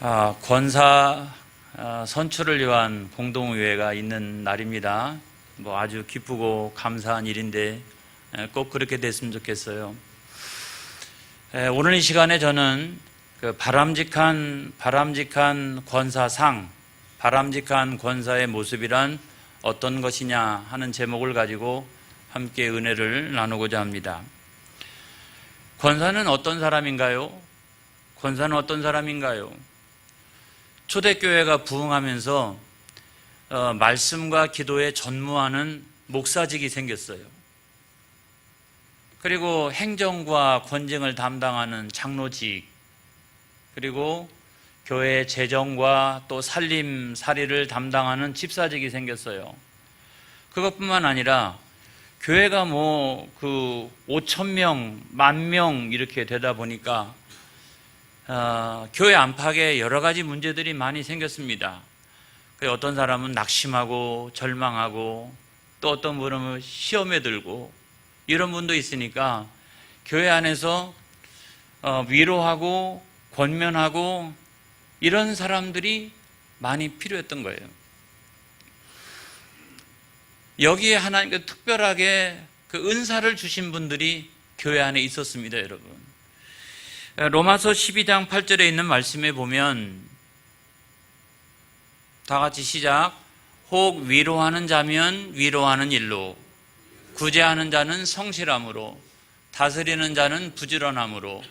권사 선출을 위한 공동의회가 있는 날입니다. 아주 기쁘고 감사한 일인데 꼭 그렇게 됐으면 좋겠어요. 오늘 이 시간에 저는 그 바람직한 권사상, 바람직한 권사의 모습이란 어떤 것이냐 하는 제목을 가지고 함께 은혜를 나누고자 합니다. 권사는 어떤 사람인가요? 권사는 어떤 사람인가요? 초대교회가 부흥하면서 말씀과 기도에 전무하는 목사직이 생겼어요. 그리고 행정과 권증을 담당하는 장로직, 그리고 교회 재정과 또 살림살이를 담당하는 집사직이 생겼어요. 그것뿐만 아니라 교회가 5,000명, 10,000명 이렇게 되다 보니까 교회 안팎에 여러 가지 문제들이 많이 생겼습니다. 어떤 사람은 낙심하고 절망하고 또 어떤 분은 시험에 들고 이런 분도 있으니까 교회 안에서 위로하고 권면하고 이런 사람들이 많이 필요했던 거예요. 여기에 하나님께서 특별하게 그 은사를 주신 분들이 교회 안에 있었습니다, 여러분. 로마서 12장 8절에 있는 말씀에 보면 다 같이 시작. 혹 위로하는 자면 위로하는 일로, 구제하는 자는 성실함으로, 다스리는 자는 부지런함으로,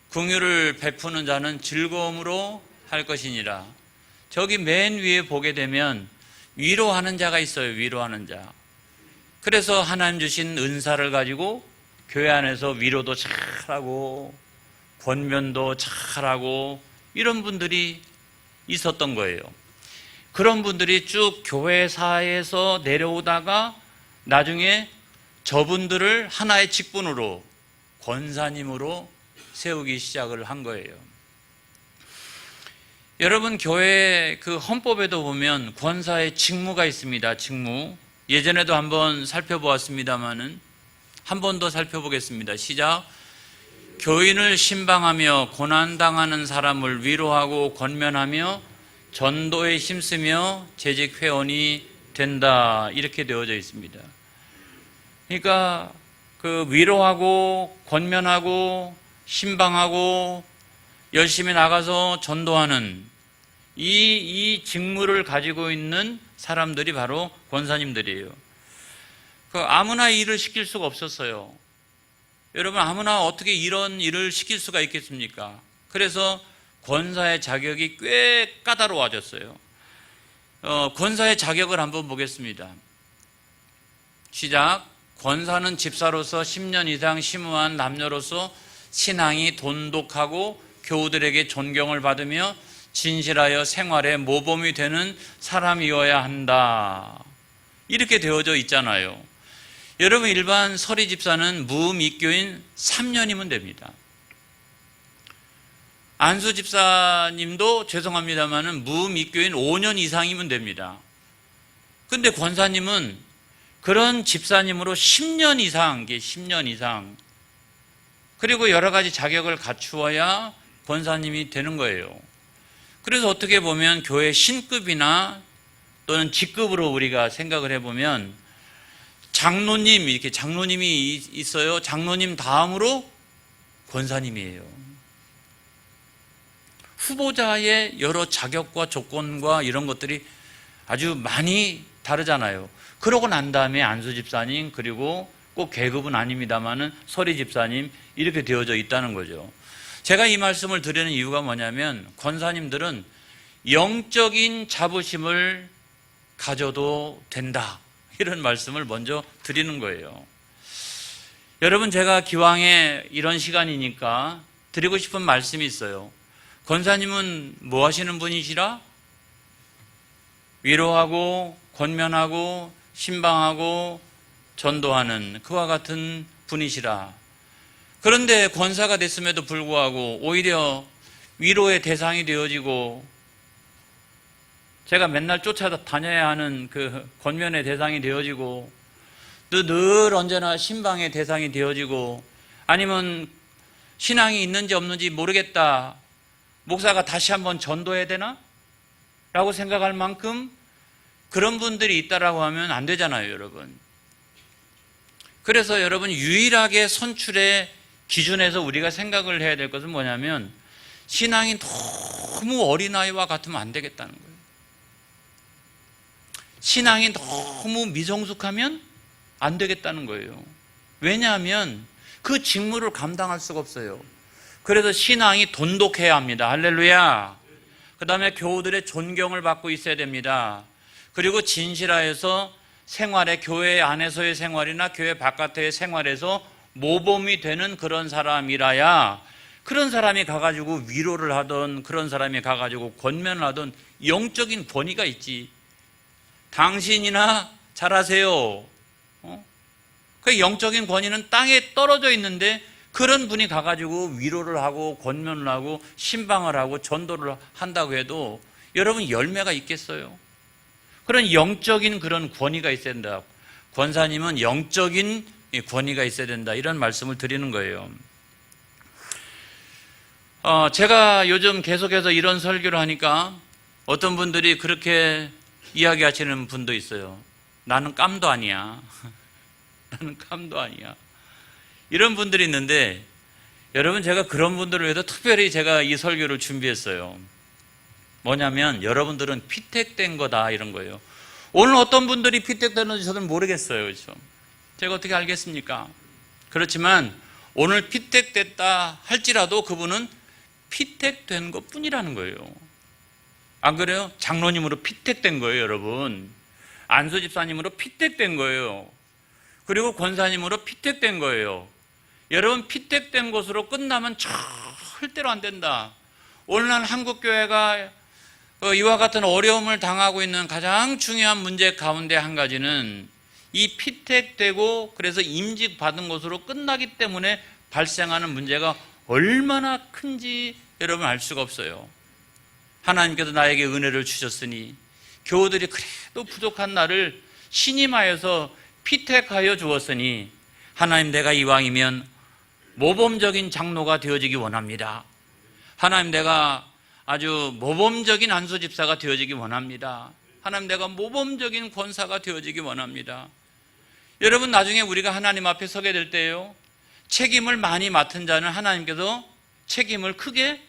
긍휼을 베푸는 자는 즐거움으로 할 것이니라. 저기 맨 위에 보게 되면 위로하는 자가 있어요. 위로하는 자. 그래서 하나님 주신 은사를 가지고 교회 안에서 위로도 잘하고 권면도 잘하고 이런 분들이 있었던 거예요. 그런 분들이 쭉 교회사에서 내려오다가 나중에 저분들을 하나의 직분으로 권사님으로 세우기 시작을 한 거예요. 여러분, 교회 그 헌법에도 보면 권사의 직무가 있습니다. 직무. 예전에도 한번 살펴보았습니다마는 한 번 더 살펴보겠습니다. 시작. 교인을 신방하며 고난당하는 사람을 위로하고 권면하며 전도에 힘쓰며 재직 회원이 된다. 이렇게 되어져 있습니다. 그러니까 그 위로하고 권면하고 신방하고 열심히 나가서 전도하는 이 직무를 가지고 있는 사람들이 바로 권사님들이에요. 아무나 일을 시킬 수가 없었어요. 여러분, 아무나 어떻게 이런 일을 시킬 수가 있겠습니까? 그래서 권사의 자격이 꽤 까다로워졌어요. 권사의 자격을 한번 보겠습니다. 시작. 권사는 집사로서 10년 이상 심우한 남녀로서 신앙이 돈독하고 교우들에게 존경을 받으며 진실하여 생활에 모범이 되는 사람이어야 한다. 이렇게 되어져 있잖아요. 여러분, 일반 서리 집사는 무미교인 3년이면 됩니다. 안수 집사님도 죄송합니다만은 무미교인 5년 이상이면 됩니다. 근데 권사님은 그런 집사님으로 10년 이상, 10년 이상, 그리고 여러 가지 자격을 갖추어야 권사님이 되는 거예요. 그래서 어떻게 보면 교회 신급이나 또는 직급으로 우리가 생각을 해보면 장로님, 이렇게 장로님이 있어요. 장로님 다음으로 권사님이에요. 후보자의 여러 자격과 조건과 이런 것들이 아주 많이 다르잖아요. 그러고 난 다음에 안수 집사님, 그리고 꼭 계급은 아닙니다만은 서리 집사님, 이렇게 되어져 있다는 거죠. 제가 이 말씀을 드리는 이유가 뭐냐면 권사님들은 영적인 자부심을 가져도 된다, 이런 말씀을 먼저 드리는 거예요. 여러분, 제가 기왕에 이런 시간이니까 드리고 싶은 말씀이 있어요. 권사님은 뭐 하시는 분이시라? 위로하고 권면하고 신방하고 전도하는 그와 같은 분이시라. 그런데 권사가 됐음에도 불구하고 오히려 위로의 대상이 되어지고 제가 맨날 쫓아다녀야 하는 그 권면의 대상이 되어지고 또 늘 언제나 신방의 대상이 되어지고 아니면 신앙이 있는지 없는지 모르겠다, 목사가 다시 한번 전도해야 되나? 라고 생각할 만큼 그런 분들이 있다라고 하면 안 되잖아요, 여러분. 그래서 여러분, 유일하게 선출의 기준에서 우리가 생각을 해야 될 것은 뭐냐면, 신앙이 너무 어린아이와 같으면 안 되겠다는 거예요. 신앙이 너무 미성숙하면 안 되겠다는 거예요. 왜냐하면 그 직무를 감당할 수가 없어요. 그래서 신앙이 돈독해야 합니다. 할렐루야. 그 다음에 교우들의 존경을 받고 있어야 됩니다. 그리고 진실하여서 생활에, 교회 안에서의 생활이나 교회 바깥의 생활에서 모범이 되는 그런 사람이라야, 그런 사람이 가가지고 위로를 하던, 그런 사람이 가가지고 권면을 하던 영적인 권위가 있지. 당신이나 잘하세요. 그 영적인 권위는 땅에 떨어져 있는데, 그런 분이 가가지고 위로를 하고 권면을 하고 신방을 하고 전도를 한다고 해도 여러분 열매가 있겠어요? 그런 영적인 그런 권위가 있어야 된다. 권사님은 영적인 권위가 있어야 된다. 이런 말씀을 드리는 거예요. 제가 요즘 계속해서 이런 설교를 하니까 어떤 분들이 그렇게 이야기하시는 분도 있어요. 나는 깜도 아니야. 나는 깜도 아니야. 이런 분들이 있는데, 여러분, 제가 그런 분들을 위해서 특별히 제가 이 설교를 준비했어요. 뭐냐면, 여러분들은 피택된 거다, 이런 거예요. 오늘 어떤 분들이 피택되는지 저는 모르겠어요. 그렇죠? 제가 어떻게 알겠습니까? 그렇지만 오늘 피택됐다 할지라도 그분은 피택된 것 뿐이라는 거예요. 안 그래요? 장로님으로 피택된 거예요, 여러분. 안수 집사님으로 피택된 거예요. 그리고 권사님으로 피택된 거예요. 여러분, 피택된 것으로 끝나면 절대로 안 된다. 오늘날 한국교회가 이와 같은 어려움을 당하고 있는 가장 중요한 문제 가운데 한 가지는 이 피택되고 그래서 임직받은 것으로 끝나기 때문에 발생하는 문제가 얼마나 큰지 여러분 알 수가 없어요. 하나님께서 나에게 은혜를 주셨으니 교우들이 그래도 부족한 나를 신임하여서 피택하여 주었으니 하나님, 내가 이왕이면 모범적인 장로가 되어지기 원합니다. 하나님, 내가 아주 모범적인 안수 집사가 되어지기 원합니다. 하나님, 내가 모범적인 권사가 되어지기 원합니다. 여러분, 나중에 우리가 하나님 앞에 서게 될 때요, 책임을 많이 맡은 자는 하나님께서 책임을 크게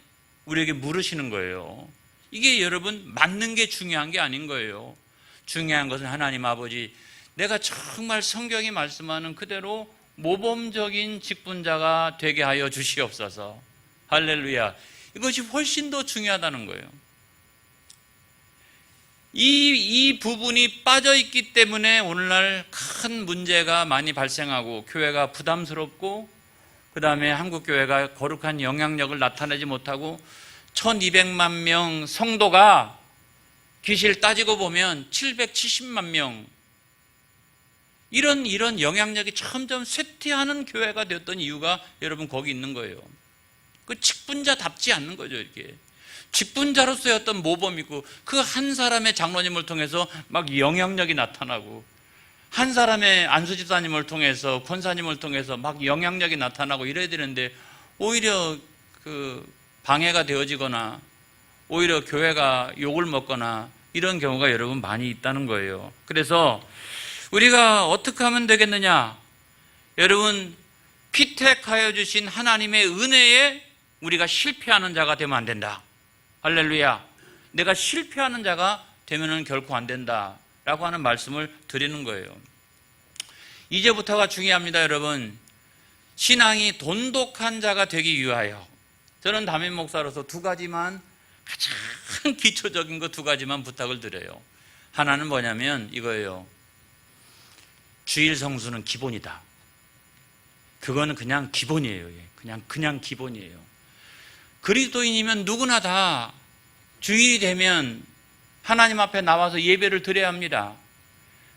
우리에게 물으시는 거예요. 이게 여러분 맞는 게 중요한 게 아닌 거예요. 중요한 것은 하나님 아버지, 내가 정말 성경이 말씀하는 그대로 모범적인 직분자가 되게 하여 주시옵소서. 할렐루야. 이것이 훨씬 더 중요하다는 거예요. 이 부분이 빠져있기 때문에 오늘날 큰 문제가 많이 발생하고 교회가 부담스럽고, 그 다음에 한국교회가 거룩한 영향력을 나타내지 못하고 1200만 명 성도가 귀실 따지고 보면 770만 명, 이런 영향력이 점점 쇠퇴하는 교회가 되었던 이유가 여러분 거기 있는 거예요. 그 직분자답지 않는 거죠. 이렇게 직분자로서의 어떤 모범이 있고, 그 한 사람의 장로님을 통해서 막 영향력이 나타나고, 한 사람의 안수집사님을 통해서, 권사님을 통해서 막 영향력이 나타나고 이래야 되는데, 오히려 그 방해가 되어지거나 오히려 교회가 욕을 먹거나 이런 경우가 여러분 많이 있다는 거예요. 그래서 우리가 어떻게 하면 되겠느냐? 여러분, 피택하여 주신 하나님의 은혜에 우리가 실패하는 자가 되면 안 된다. 할렐루야. 내가 실패하는 자가 되면은 결코 안 된다 라고 하는 말씀을 드리는 거예요. 이제부터가 중요합니다. 여러분, 신앙이 돈독한 자가 되기 위하여 저는 담임 목사로서 두 가지만, 가장 기초적인 거 두 가지만 부탁을 드려요. 하나는 뭐냐면 이거예요. 주일 성수는 기본이다. 그거는 그냥 기본이에요. 그냥 기본이에요. 그리스도인이면 누구나 다 주일이 되면 하나님 앞에 나와서 예배를 드려야 합니다.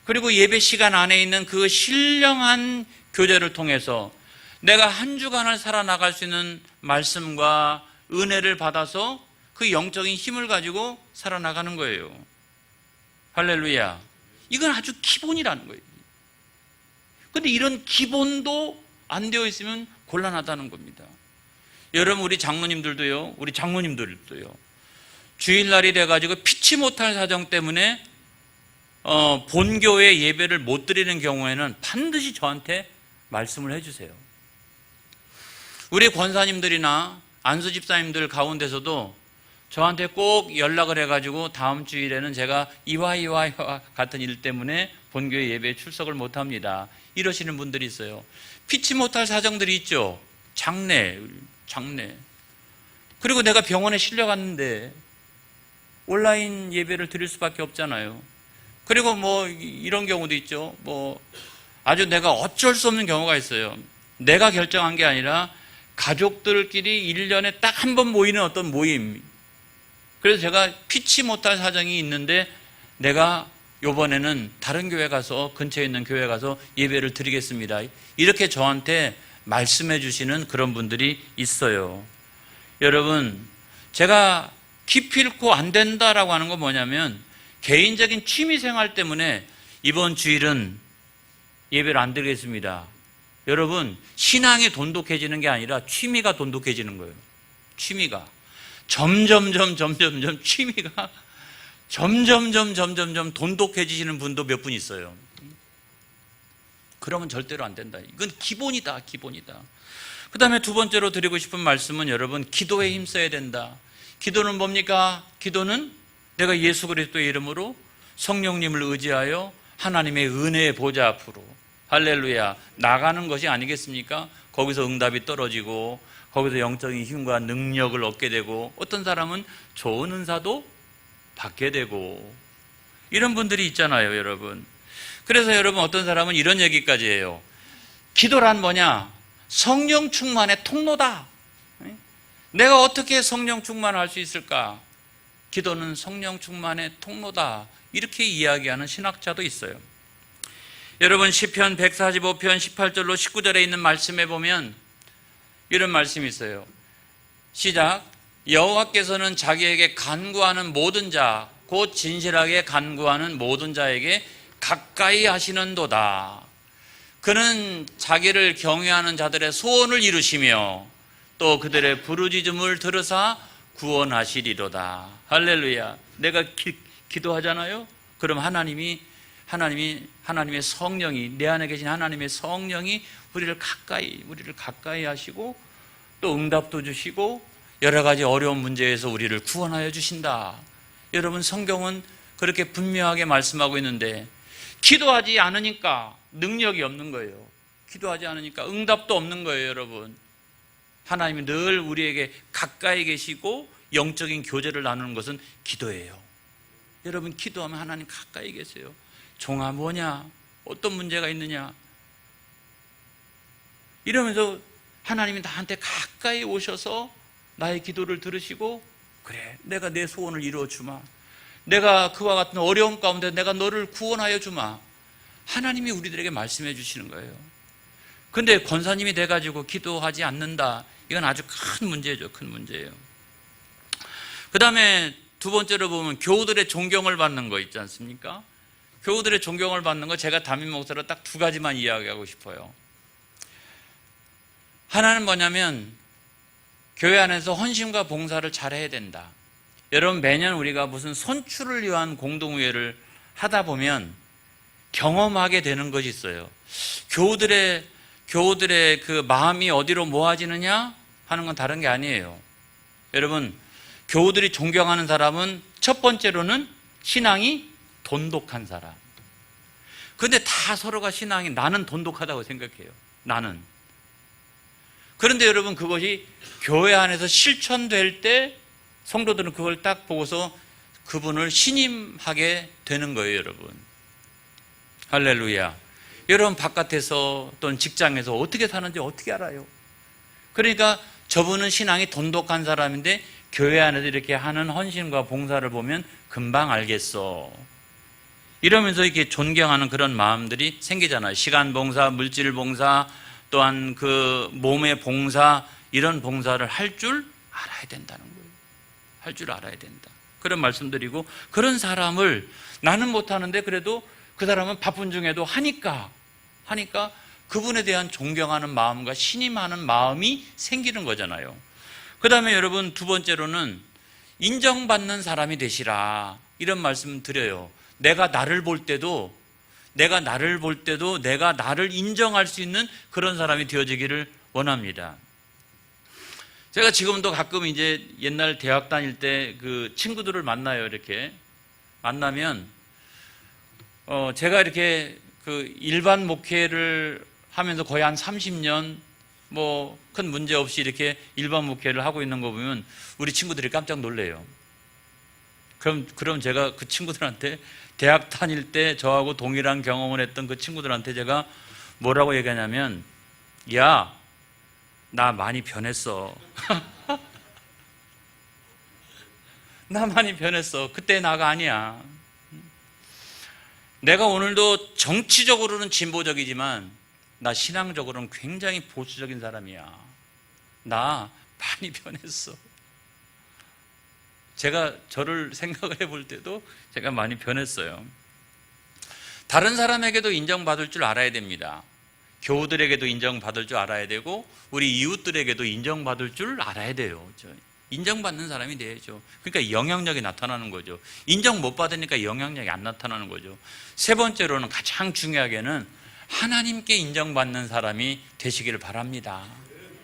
그리고 예배 시간 안에 있는 그 신령한 교제를 통해서 내가 한 주간을 살아나갈 수 있는 말씀과 은혜를 받아서 그 영적인 힘을 가지고 살아나가는 거예요. 할렐루야. 이건 아주 기본이라는 거예요. 그런데 이런 기본도 안 되어 있으면 곤란하다는 겁니다. 여러분, 우리 장로님들도요, 주일날이 돼가지고 피치 못할 사정 때문에 본교회 예배를 못 드리는 경우에는 반드시 저한테 말씀을 해주세요. 우리 권사님들이나 안수 집사님들 가운데서도 저한테 꼭 연락을 해가지고 다음 주일에는 제가 이와 같은 일 때문에 본교회 예배에 출석을 못합니다, 이러시는 분들이 있어요. 피치 못할 사정들이 있죠. 장례. 그리고 내가 병원에 실려갔는데 온라인 예배를 드릴 수밖에 없잖아요. 그리고 뭐 이런 경우도 있죠. 뭐 아주 내가 어쩔 수 없는 경우가 있어요. 내가 결정한 게 아니라 가족들끼리 1년에 딱 한 번 모이는 어떤 모임. 그래서 제가 피치 못할 사정이 있는데 내가 이번에는 다른 교회 가서, 근처에 있는 교회 가서 예배를 드리겠습니다, 이렇게 저한테 말씀해 주시는 그런 분들이 있어요. 여러분, 제가 기필코 안 된다라고 하는 건 뭐냐면 개인적인 취미 생활 때문에 이번 주일은 예배를 안 드리겠습니다. 여러분, 신앙이 돈독해지는 게 아니라 취미가 돈독해지는 거예요. 취미가 점점 취미가 점점 돈독해지시는 분도 몇 분 있어요. 그러면 절대로 안 된다. 이건 기본이다. 그 다음에 두 번째로 드리고 싶은 말씀은, 여러분, 기도에 힘써야 된다. 기도는 뭡니까? 기도는 내가 예수 그리스도의 이름으로 성령님을 의지하여 하나님의 은혜의 보좌 앞으로, 할렐루야, 나가는 것이 아니겠습니까? 거기서 응답이 떨어지고 거기서 영적인 힘과 능력을 얻게 되고, 어떤 사람은 좋은 은사도 받게 되고, 이런 분들이 있잖아요, 여러분. 그래서 여러분, 어떤 사람은 이런 얘기까지 해요. 기도란 뭐냐? 성령 충만의 통로다. 내가 어떻게 성령 충만할 수 있을까? 기도는 성령 충만의 통로다, 이렇게 이야기하는 신학자도 있어요. 여러분, 시편 145편 18절로 19절에 있는 말씀에 보면 이런 말씀이 있어요. 시작. 여호와께서는 자기에게 간구하는 모든 자, 곧 진실하게 간구하는 모든 자에게 가까이 하시는도다. 그는 자기를 경외하는 자들의 소원을 이루시며 또 그들의 부르짖음을 들으사 구원하시리로다. 할렐루야. 내가 기도하잖아요. 그럼 하나님의 성령이, 내 안에 계신 하나님의 성령이 우리를 가까이 하시고 또 응답도 주시고 여러 가지 어려운 문제에서 우리를 구원하여 주신다. 여러분, 성경은 그렇게 분명하게 말씀하고 있는데 기도하지 않으니까 능력이 없는 거예요. 기도하지 않으니까 응답도 없는 거예요, 여러분. 하나님이 늘 우리에게 가까이 계시고 영적인 교제를 나누는 것은 기도예요. 여러분, 기도하면 하나님 가까이 계세요. 종아, 뭐냐? 어떤 문제가 있느냐? 이러면서 하나님이 나한테 가까이 오셔서 나의 기도를 들으시고, 그래, 내가 내 소원을 이루어 주마. 내가 그와 같은 어려움 가운데 내가 너를 구원하여 주마. 하나님이 우리들에게 말씀해 주시는 거예요. 근데 권사님이 돼가지고 기도하지 않는다, 이건 아주 큰 문제죠. 큰 문제예요. 그 다음에 두 번째로 보면 교우들의 존경을 받는 거 있지 않습니까? 교우들의 존경을 받는 거, 제가 담임 목사로 딱 두 가지만 이야기하고 싶어요. 하나는 뭐냐면 교회 안에서 헌신과 봉사를 잘해야 된다. 여러분, 매년 우리가 무슨 선출을 위한 공동회를 하다 보면 경험하게 되는 것이 있어요. 교우들의 그 마음이 어디로 모아지느냐 하는 건 다른 게 아니에요. 여러분, 교우들이 존경하는 사람은 첫 번째로는 신앙이 돈독한 사람. 그런데 다 서로가 신앙이, 나는 돈독하다고 생각해요. 나는. 그런데 여러분, 그것이 교회 안에서 실천될 때 성도들은 그걸 딱 보고서 그분을 신임하게 되는 거예요, 여러분. 할렐루야. 여러분, 바깥에서 또는 직장에서 어떻게 사는지 어떻게 알아요? 그러니까 저분은 신앙이 돈독한 사람인데 교회 안에서 이렇게 하는 헌신과 봉사를 보면 금방 알겠어. 이러면서 이렇게 존경하는 그런 마음들이 생기잖아요. 시간 봉사, 물질 봉사, 또한 그 몸의 봉사, 이런 봉사를 할 줄 알아야 된다는 거예요. 할 줄 알아야 된다. 그런 말씀드리고, 그런 사람을 나는 못하는데 그래도 그 사람은 바쁜 중에도 하니까 그분에 대한 존경하는 마음과 신임하는 마음이 생기는 거잖아요. 그 다음에 여러분 두 번째로는 인정받는 사람이 되시라, 이런 말씀 드려요. 내가 나를 볼 때도 내가 나를 인정할 수 있는 그런 사람이 되어지기를 원합니다. 제가 지금도 가끔 이제 옛날 대학 다닐 때 그 친구들을 만나요. 이렇게 만나면 제가 이렇게 그 일반 목회를 하면서 거의 한 30년 뭐 큰 문제 없이 이렇게 일반 목회를 하고 있는 거 보면 우리 친구들이 깜짝 놀래요. 그럼 제가 그 친구들한테, 대학 다닐 때 저하고 동일한 경험을 했던 그 친구들한테 제가 뭐라고 얘기하냐면, 야, 나 많이 변했어. 나 많이 변했어. 그때 나가 아니야. 내가 오늘도 정치적으로는 진보적이지만 나 신앙적으로는 굉장히 보수적인 사람이야. 나 많이 변했어. 제가 저를 생각을 해볼 때도 제가 많이 변했어요. 다른 사람에게도 인정받을 줄 알아야 됩니다. 교우들에게도 인정받을 줄 알아야 되고 우리 이웃들에게도 인정받을 줄 알아야 돼요. 인정받는 사람이 돼야죠. 그러니까 영향력이 나타나는 거죠. 인정 못 받으니까 영향력이 안 나타나는 거죠. 세 번째로는 가장 중요하게는 하나님께 인정받는 사람이 되시기를 바랍니다.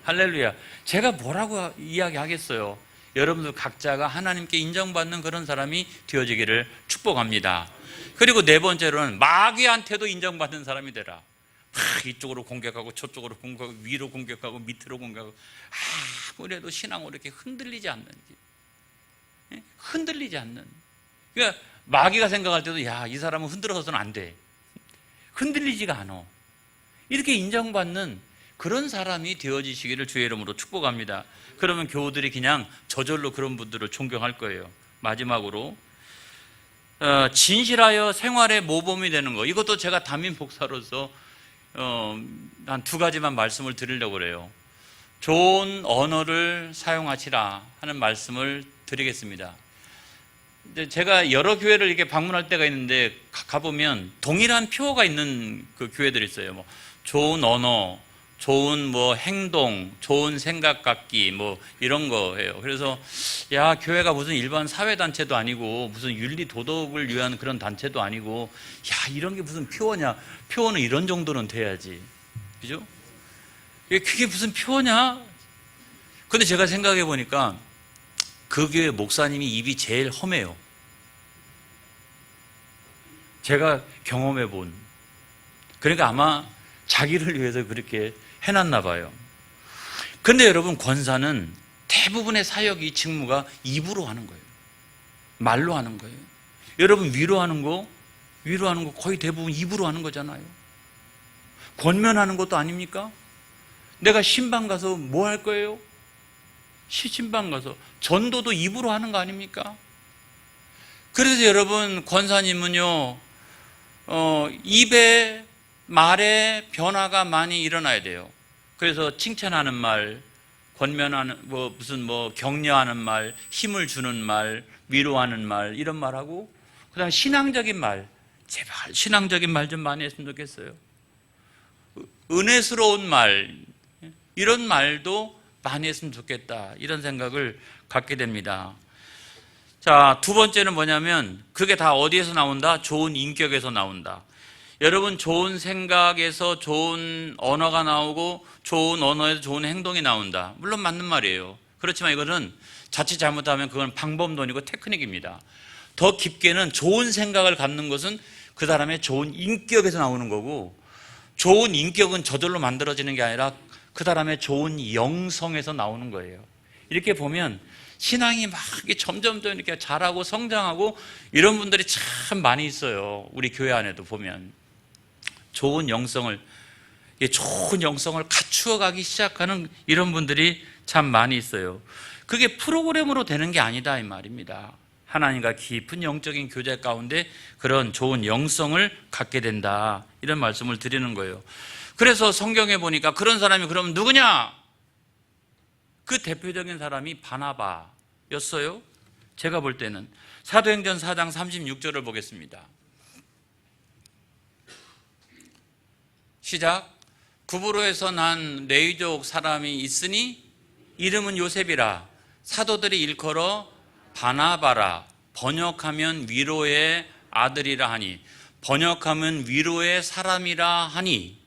할렐루야. 제가 뭐라고 이야기하겠어요. 여러분들 각자가 하나님께 인정받는 그런 사람이 되어지기를 축복합니다. 그리고 네 번째로는 마귀한테도 인정받는 사람이 되라. 이쪽으로 공격하고 저쪽으로 공격하고 위로 공격하고 밑으로 공격하고 아무래도 신앙으로 이렇게 흔들리지 않는. 그러니까 마귀가 생각할 때도 야, 이 사람은 흔들어서는 안 돼. 흔들리지가 않아. 이렇게 인정받는 그런 사람이 되어지시기를 주의 이름으로 축복합니다. 그러면 교우들이 그냥 저절로 그런 분들을 존경할 거예요. 마지막으로 진실하여 생활의 모범이 되는 거. 이것도 제가 담임 목사로서 한 두 가지만 말씀을 드리려고 그래요. 좋은 언어를 사용하시라 하는 말씀을 드리겠습니다. 제가 여러 교회를 이렇게 방문할 때가 있는데 가보면 동일한 표어가 있는 그 교회들이 있어요. 뭐 좋은 언어, 좋은 뭐 행동, 좋은 생각 갖기 뭐 이런 거예요. 그래서 야, 교회가 무슨 일반 사회 단체도 아니고 무슨 윤리 도덕을 위한 그런 단체도 아니고 야, 이런 게 무슨 표어냐? 표어는 이런 정도는 돼야지. 그죠? 그게 무슨 표어냐? 근데 제가 생각해 보니까 그 교회 목사님이 입이 제일 험해요. 제가 경험해 본. 그러니까 아마 자기를 위해서 그렇게 해놨나 봐요. 그런데 여러분, 권사는 대부분의 사역이 직무가 입으로 하는 거예요. 말로 하는 거예요. 여러분, 위로하는 거 거의 대부분 입으로 하는 거잖아요. 권면하는 것도 아닙니까? 내가 신방 가서 뭐 할 거예요? 신방 가서 전도도 입으로 하는 거 아닙니까? 그래서 여러분, 권사님은요, 입에 말에 변화가 많이 일어나야 돼요. 그래서 칭찬하는 말, 권면하는 격려하는 말, 힘을 주는 말, 위로하는 말, 이런 말하고, 그다음 신앙적인 말, 제발 신앙적인 말 좀 많이 했으면 좋겠어요. 은혜스러운 말, 이런 말도 많이 했으면 좋겠다, 이런 생각을 갖게 됩니다. 자, 두 번째는 뭐냐면 그게 다 어디에서 나온다? 좋은 인격에서 나온다. 여러분, 좋은 생각에서 좋은 언어가 나오고 좋은 언어에서 좋은 행동이 나온다. 물론 맞는 말이에요. 그렇지만 이거는 자칫 잘못하면 그건 방법론이고 테크닉입니다. 더 깊게는 좋은 생각을 갖는 것은 그 사람의 좋은 인격에서 나오는 거고, 좋은 인격은 저절로 만들어지는 게 아니라 그 사람의 좋은 영성에서 나오는 거예요. 이렇게 보면 신앙이 막 점점 이렇게 자라고 성장하고 이런 분들이 참 많이 있어요. 우리 교회 안에도 보면 좋은 영성을 갖추어가기 시작하는 이런 분들이 참 많이 있어요. 그게 프로그램으로 되는 게 아니다, 이 말입니다. 하나님과 깊은 영적인 교제 가운데 그런 좋은 영성을 갖게 된다, 이런 말씀을 드리는 거예요. 그래서 성경에 보니까 그런 사람이 그러면 누구냐? 그 대표적인 사람이 바나바였어요. 제가 볼 때는 사도행전 4장 36절을 보겠습니다. 시작. 구브로에서 난 레위족 사람이 있으니 이름은 요셉이라 사도들이 일컬어 바나바라 번역하면 위로의 아들이라 하니 번역하면 위로의 사람이라 하니.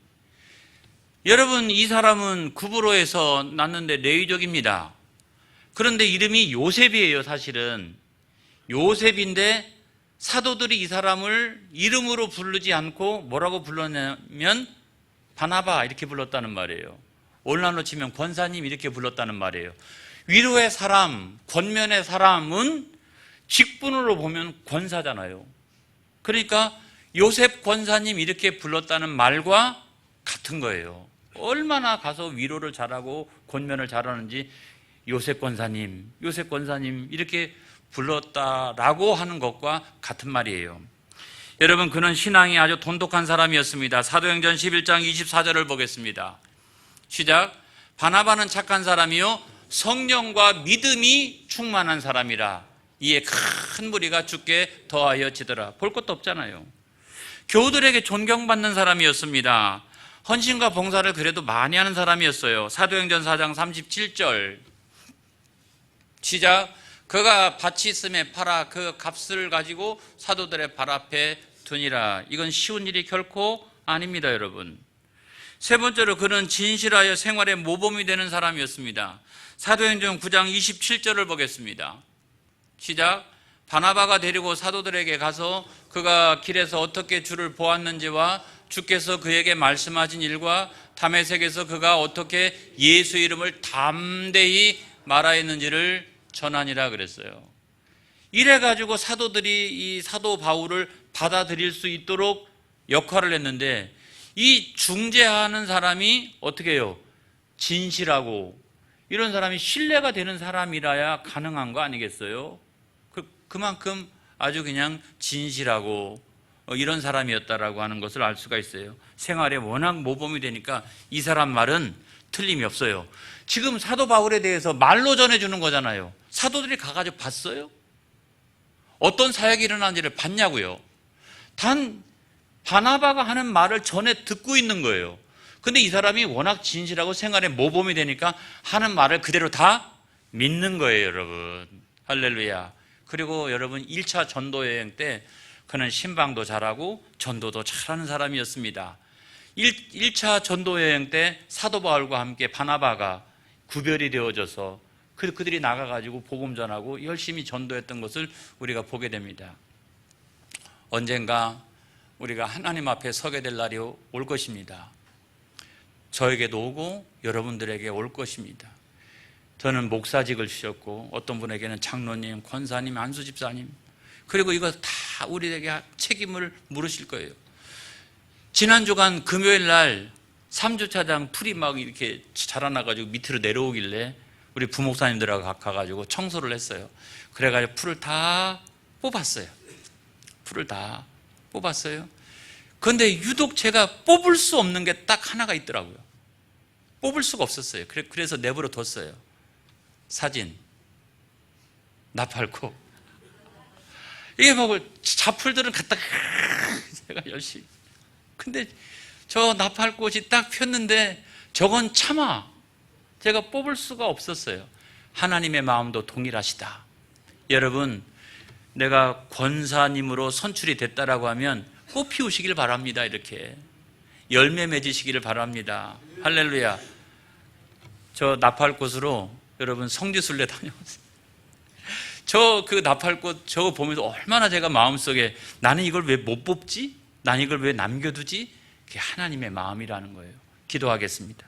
여러분, 이 사람은 구브로에서 났는데 레위족입니다. 그런데 이름이 요셉이에요. 사실은 요셉인데 사도들이 이 사람을 이름으로 부르지 않고 뭐라고 불렀냐면 바나바 이렇게 불렀다는 말이에요. 오늘날로 치면 권사님 이렇게 불렀다는 말이에요. 위로의 사람, 권면의 사람은 직분으로 보면 권사잖아요. 그러니까 요셉 권사님 이렇게 불렀다는 말과 같은 거예요. 얼마나 가서 위로를 잘하고 권면을 잘하는지 요셉 권사님 이렇게 불렀다라고 하는 것과 같은 말이에요. 여러분, 그는 신앙이 아주 돈독한 사람이었습니다. 사도행전 11장 24절을 보겠습니다. 시작. 바나바는 착한 사람이요 성령과 믿음이 충만한 사람이라 이에 큰 무리가 주께 더하여 지더라. 볼 것도 없잖아요. 교우들에게 존경받는 사람이었습니다. 헌신과 봉사를 그래도 많이 하는 사람이었어요. 사도행전 4장 37절 시작. 그가 밭이 있음에 팔아 그 값을 가지고 사도들의 발 앞에 두니라. 이건 쉬운 일이 결코 아닙니다, 여러분. 세 번째로 그는 진실하여 생활의 모범이 되는 사람이었습니다. 사도행전 9장 27절을 보겠습니다. 시작. 바나바가 데리고 사도들에게 가서 그가 길에서 어떻게 주를 보았는지와 주께서 그에게 말씀하신 일과 다메섹에서 그가 어떻게 예수 이름을 담대히 말하였는지를 전하니라 그랬어요. 이래가지고 사도들이 이 사도 바울을 받아들일 수 있도록 역할을 했는데 이 중재하는 사람이 어떻게 해요? 진실하고 이런 사람이 신뢰가 되는 사람이라야 가능한 거 아니겠어요? 그만큼 아주 그냥 진실하고 이런 사람이었다라고 하는 것을 알 수가 있어요. 생활에 워낙 모범이 되니까 이 사람 말은 틀림이 없어요. 지금 사도 바울에 대해서 말로 전해주는 거잖아요. 사도들이 가가지고 봤어요? 어떤 사역이 일어나는지를 봤냐고요. 단 바나바가 하는 말을 전에 듣고 있는 거예요. 근데 이 사람이 워낙 진실하고 생활에 모범이 되니까 하는 말을 그대로 다 믿는 거예요, 여러분. 할렐루야. 그리고 여러분 1차 전도 여행 때 그는 신방도 잘하고 전도도 잘하는 사람이었습니다. 1차 전도 여행 때 사도 바울과 함께 바나바가 구별이 되어져서 그들이 나가가지고 복음 전하고 열심히 전도했던 것을 우리가 보게 됩니다. 언젠가 우리가 하나님 앞에 서게 될 날이 올 것입니다. 저에게도 오고 여러분들에게 올 것입니다. 저는 목사직을 주셨고 어떤 분에게는 장로님, 권사님, 안수집사님, 그리고 이거 다 우리에게 책임을 물으실 거예요. 지난 주간 금요일 날 3주차장 풀이 막 이렇게 자라나가지고 밑으로 내려오길래 우리 부목사님들하고 가가지고 청소를 했어요. 그래가지고 풀을 다 뽑았어요. 풀을 다 뽑았어요. 그런데 유독 제가 뽑을 수 없는 게 딱 하나가 있더라고요. 뽑을 수가 없었어요. 그래서 내버려 뒀어요. 사진, 나팔꽃. 이게 뭐 잡풀들은 갖다가 제가 열심히. 근데 저 나팔꽃이 딱 폈는데 저건 차마 제가 뽑을 수가 없었어요. 하나님의 마음도 동일하시다. 여러분, 내가 권사님으로 선출이 됐다라고 하면 꽃 피우시길 바랍니다. 이렇게 열매 맺으시기를 바랍니다. 할렐루야. 저 나팔꽃으로 여러분 성지순례 다녀왔어요. 저 그 나팔꽃 저거 보면서 얼마나 제가 마음속에 나는 이걸 왜 못 뽑지? 나는 이걸 왜 남겨두지? 그게 하나님의 마음이라는 거예요. 기도하겠습니다.